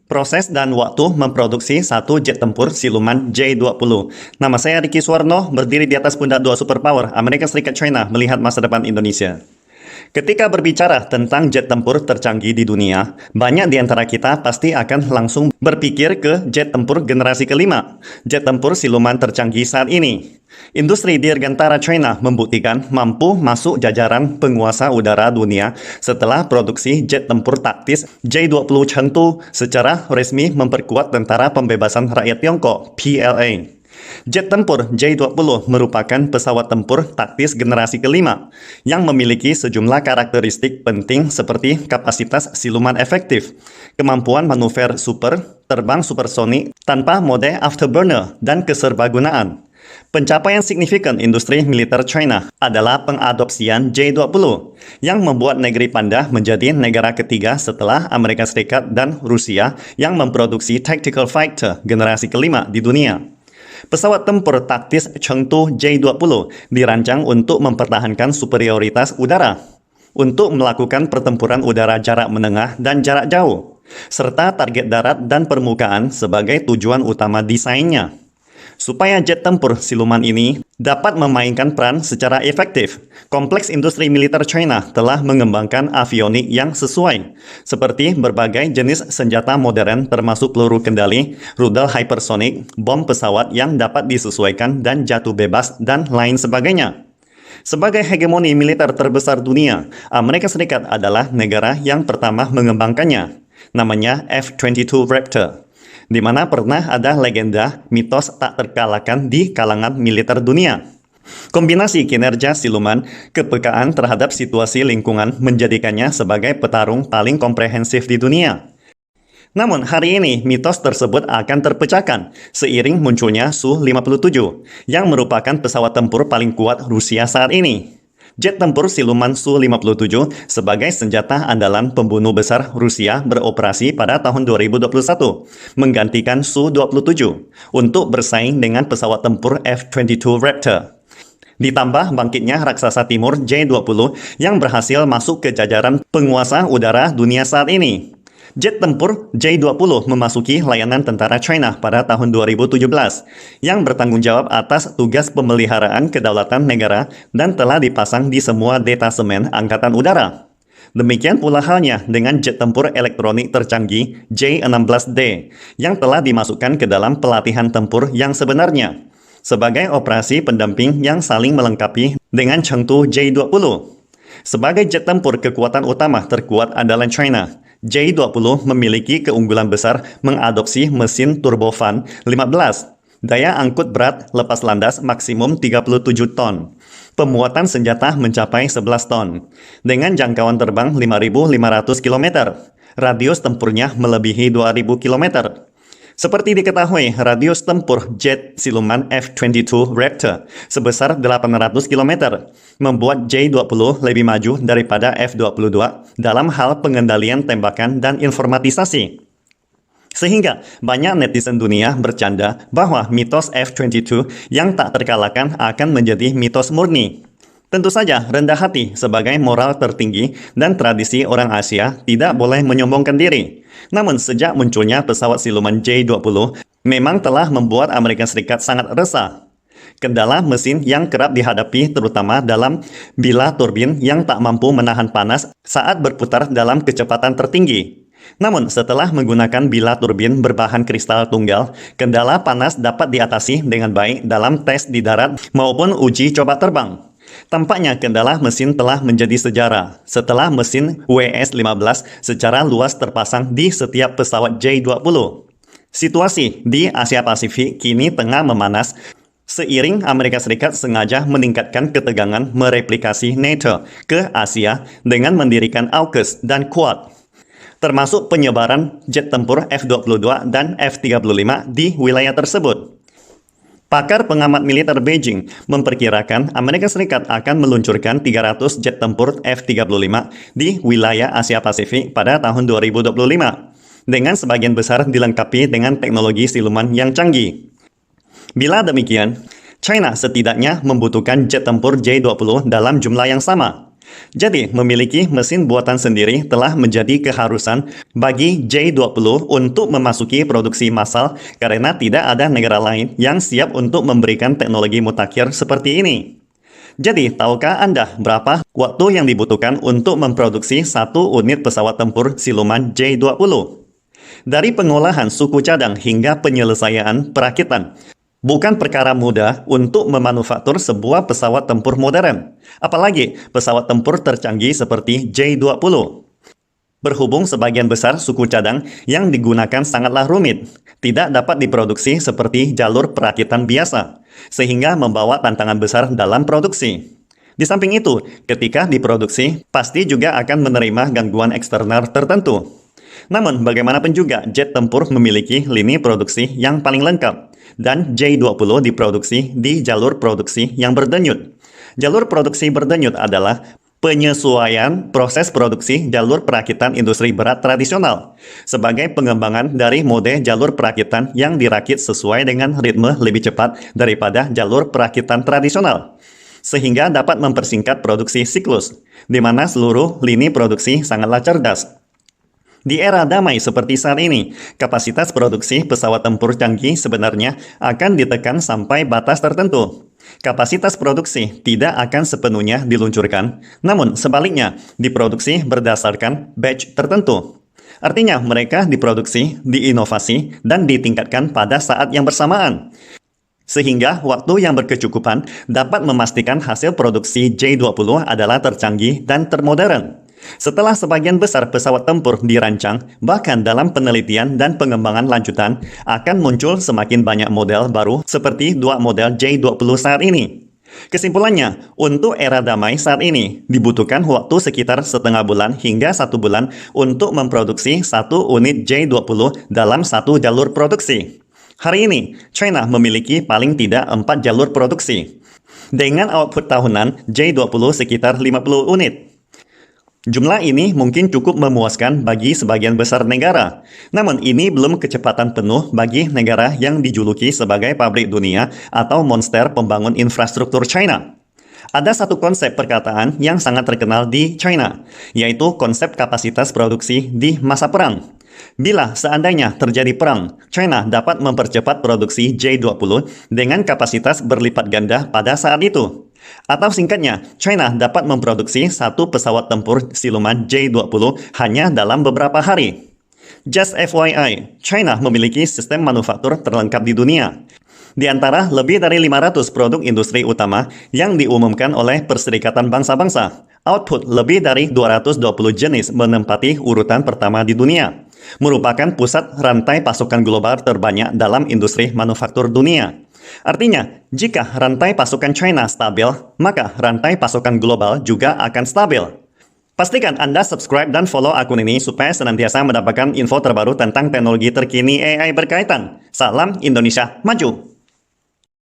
Proses dan waktu memproduksi satu jet tempur siluman J-20. Nama saya Ricky Suwarno, berdiri di atas pundak dua superpower, Amerika Serikat China, melihat masa depan Indonesia. Ketika berbicara tentang jet tempur tercanggih di dunia, banyak di antara kita pasti akan langsung berpikir ke jet tempur generasi kelima, jet tempur siluman tercanggih saat ini. Industri dirgantara China membuktikan mampu masuk jajaran penguasa udara dunia setelah produksi jet tempur taktis J-20 Chengdu secara resmi memperkuat Tentara Pembebasan Rakyat Tiongkok (PLA). Jet tempur J-20 merupakan pesawat tempur taktis generasi kelima yang memiliki sejumlah karakteristik penting seperti kapasitas siluman efektif, kemampuan manuver super, terbang supersonik tanpa mode afterburner, dan keserbagunaan. Pencapaian signifikan industri militer China adalah pengadopsian J-20 yang membuat negeri Panda menjadi negara ketiga setelah Amerika Serikat dan Rusia yang memproduksi tactical fighter generasi kelima di dunia. Pesawat tempur taktis Chengdu J-20 dirancang untuk mempertahankan superioritas udara, untuk melakukan pertempuran udara jarak menengah dan jarak jauh, serta target darat dan permukaan sebagai tujuan utama desainnya. Supaya jet tempur siluman ini dapat memainkan peran secara efektif, kompleks industri militer China telah mengembangkan avionik yang sesuai, seperti berbagai jenis senjata modern termasuk peluru kendali, rudal hypersonik, bom pesawat yang dapat disesuaikan dan jatuh bebas, dan lain sebagainya. Sebagai hegemoni militer terbesar dunia, Amerika Serikat adalah negara yang pertama mengembangkannya. Namanya F-22 Raptor, di mana pernah ada legenda mitos tak terkalahkan di kalangan militer dunia. Kombinasi kinerja siluman, kepekaan terhadap situasi lingkungan menjadikannya sebagai petarung paling komprehensif di dunia. Namun hari ini mitos tersebut akan terpecahkan seiring munculnya Su-57 yang merupakan pesawat tempur paling kuat Rusia saat ini. Jet tempur siluman Su-57 sebagai senjata andalan pembunuh besar Rusia beroperasi pada tahun 2021, menggantikan Su-27 untuk bersaing dengan pesawat tempur F-22 Raptor. Ditambah bangkitnya raksasa timur J-20 yang berhasil masuk ke jajaran penguasa udara dunia saat ini. Jet tempur J-20 memasuki layanan tentara China pada tahun 2017 yang bertanggung jawab atas tugas pemeliharaan kedaulatan negara dan telah dipasang di semua detasemen Angkatan Udara. Demikian pula halnya dengan jet tempur elektronik tercanggih J-16D yang telah dimasukkan ke dalam pelatihan tempur yang sebenarnya sebagai operasi pendamping yang saling melengkapi dengan Chengdu J-20. Sebagai jet tempur kekuatan utama terkuat andalan China, J-20 memiliki keunggulan besar mengadopsi mesin turbofan 15, daya angkut berat lepas landas maksimum 37 ton, pemuatan senjata mencapai 11 ton, dengan jangkauan terbang 5.500 km, radius tempurnya melebihi 2.000 km. Seperti diketahui, radius tempur jet siluman F-22 Raptor sebesar 800 km, membuat J-20 lebih maju daripada F-22 dalam hal pengendalian tembakan dan informatisasi. Sehingga banyak netizen dunia bercanda bahwa mitos F-22 yang tak terkalahkan akan menjadi mitos murni. Tentu saja rendah hati sebagai moral tertinggi dan tradisi orang Asia tidak boleh menyombongkan diri. Namun sejak munculnya pesawat siluman J-20 memang telah membuat Amerika Serikat sangat resah. Kendala mesin yang kerap dihadapi terutama dalam bila turbin yang tak mampu menahan panas saat berputar dalam kecepatan tertinggi. Namun setelah menggunakan bila turbin berbahan kristal tunggal, kendala panas dapat diatasi dengan baik dalam tes di darat maupun uji coba terbang. Tampaknya kendala mesin telah menjadi sejarah setelah mesin WS-15 secara luas terpasang di setiap pesawat J-20. Situasi di Asia Pasifik kini tengah memanas seiring Amerika Serikat sengaja meningkatkan ketegangan mereplikasi NATO ke Asia dengan mendirikan AUKUS dan Quad, termasuk penyebaran jet tempur F-22 dan F-35 di wilayah tersebut. Pakar pengamat militer Beijing memperkirakan Amerika Serikat akan meluncurkan 300 jet tempur F-35 di wilayah Asia Pasifik pada tahun 2025, dengan sebagian besar dilengkapi dengan teknologi siluman yang canggih. Bila demikian, China setidaknya membutuhkan jet tempur J-20 dalam jumlah yang sama. Jadi, memiliki mesin buatan sendiri telah menjadi keharusan bagi J20 untuk memasuki produksi massal karena tidak ada negara lain yang siap untuk memberikan teknologi mutakhir seperti ini. Jadi, tahukah Anda berapa waktu yang dibutuhkan untuk memproduksi satu unit pesawat tempur siluman J20? Dari pengolahan suku cadang hingga penyelesaian perakitan, bukan perkara mudah untuk memanufaktur sebuah pesawat tempur modern, apalagi pesawat tempur tercanggih seperti J20. Berhubung sebagian besar suku cadang yang digunakan sangatlah rumit, tidak dapat diproduksi seperti jalur perakitan biasa, sehingga membawa tantangan besar dalam produksi. Di samping itu, ketika diproduksi, pasti juga akan menerima gangguan eksternal tertentu. Namun, bagaimanapun juga, jet tempur memiliki lini produksi yang paling lengkap, dan J20 diproduksi di jalur produksi yang berdenyut. Jalur produksi berdenyut adalah penyesuaian proses produksi jalur perakitan industri berat tradisional sebagai pengembangan dari mode jalur perakitan yang dirakit sesuai dengan ritme lebih cepat daripada jalur perakitan tradisional, sehingga dapat mempersingkat produksi siklus, di mana seluruh lini produksi sangatlah cerdas. Di era damai seperti saat ini, kapasitas produksi pesawat tempur canggih sebenarnya akan ditekan sampai batas tertentu. Kapasitas produksi tidak akan sepenuhnya diluncurkan, namun sebaliknya diproduksi berdasarkan batch tertentu. Artinya mereka diproduksi, diinovasi, dan ditingkatkan pada saat yang bersamaan. Sehingga waktu yang berkecukupan dapat memastikan hasil produksi J20 adalah tercanggih dan termodern. Setelah sebagian besar pesawat tempur dirancang, bahkan dalam penelitian dan pengembangan lanjutan, akan muncul semakin banyak model baru seperti dua model J20 saat ini. Kesimpulannya, untuk era damai saat ini, dibutuhkan waktu sekitar setengah bulan hingga 1 bulan untuk memproduksi satu unit J20 dalam satu jalur produksi. Hari ini, China memiliki paling tidak 4 jalur produksi, dengan output tahunan J20 sekitar 50 unit. Jumlah ini mungkin cukup memuaskan bagi sebagian besar negara. Namun ini belum kecepatan penuh bagi negara yang dijuluki sebagai pabrik dunia atau monster pembangun infrastruktur China. Ada satu konsep perkataan yang sangat terkenal di China, yaitu konsep kapasitas produksi di masa perang. Bila seandainya terjadi perang, China dapat mempercepat produksi J20 dengan kapasitas berlipat ganda pada saat itu. Atau singkatnya, China dapat memproduksi satu pesawat tempur siluman J20 hanya dalam beberapa hari. Just FYI, China memiliki sistem manufaktur terlengkap di dunia. Di antara lebih dari 500 produk industri utama yang diumumkan oleh Perserikatan Bangsa-Bangsa, output lebih dari 220 jenis menempati urutan pertama di dunia, merupakan pusat rantai pasokan global terbanyak dalam industri manufaktur dunia. Artinya, jika rantai pasokan China stabil, maka rantai pasokan global juga akan stabil. Pastikan Anda subscribe dan follow akun ini supaya senantiasa mendapatkan info terbaru tentang teknologi terkini AI berkaitan. Salam Indonesia Maju!